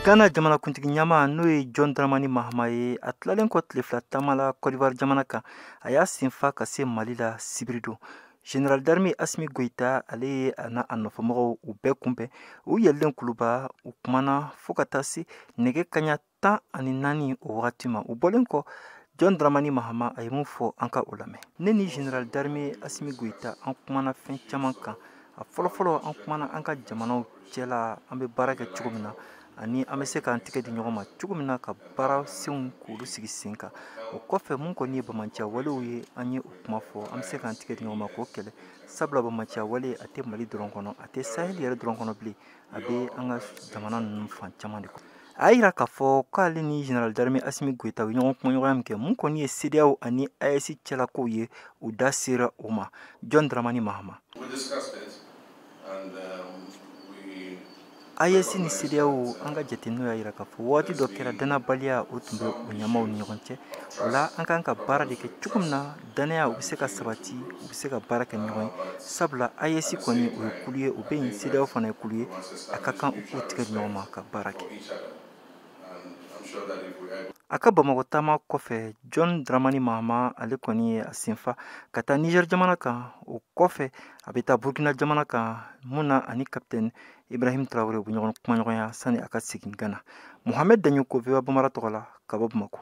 Ghana jamana kuntigi ɲama n'o ye John Dramani Mahama ye a tilalen kɔ tile fila taama la Côte d'Ivoire jamana kan a y'a senfa ka se Mali la sibiri don. Général d'armée Assimi Goïta ale ye a n'a nɔfɛmɔgɔw u bɛɛ kunbɛn u yɛlɛlen kuluba u kumana fo ka taa se nɛgɛ kaɲa 14 o wagati ma u bɔlen kɔ John Dramani Mahama a ye mun fɔ an ka o lamɛn. Ne ni Général d'armée Assimi Goïta an kumana fɛn caman kan a fɔlɔfɔlɔ an kumana an ka jamanaw cɛla an bɛ baara kɛ cogo min na ani an bɛ se k'an tigɛ di ɲɔgɔn ma cogo min na ka baara senw k'olu sigi sen kan o kɔfɛ mun kɔni ye bamaciya walew ye an ye o kuma fɔ an bɛ se k'an tigɛ di ɲɔgɔn ma k'o kɛlɛ sabula bamaciya wale a tɛ Mali dɔrɔn kɔnɔ a tɛ Sahel yɛrɛ dɔrɔn kɔnɔ bilen a bɛ an ka jamana ninnu fan caman de kɔnɔ. A y'a yira k'a fɔ k'ale ni Général d'armée Assimi Goïta u ye ɲɔgɔn kumaɲɔgɔnya min kɛ mun kɔni ye CEDEAO ani AES cɛlakow ye u da sera o ma. John Dramani Mahama. AES ni CEDEAO an ka jateminɛw y'a yira k'a fɔ waati dɔ kɛra danabaliya o tun bɛ o ɲamaw ni ɲɔgɔn cɛ o la an kan ka baara de kɛ cogo min na danaya u bɛ se ka sabati u bɛ se ka baara kɛ ɲɔgɔn ye sabula AES kɔni o ye kulu ye o bɛ yen CEDEAO fana ye kulu ye a ka kan u k'u tigɛ di ɲɔgɔn ma ka baara kɛ. A ka Bamako taama kɔfɛ John Dramani Mahama ale kɔni ye a senfa ka taa Niger jamana kan o kɔfɛ a bɛ taa Burkina jamana kan mun na ani capitaine Ibrahim Traoré u bɛ ɲɔgɔn kumaɲɔgɔnya sani a ka segin Ghana. Mohamed Danyu ko VOA Bambara tɔgɔ la ka bɔ Bamako.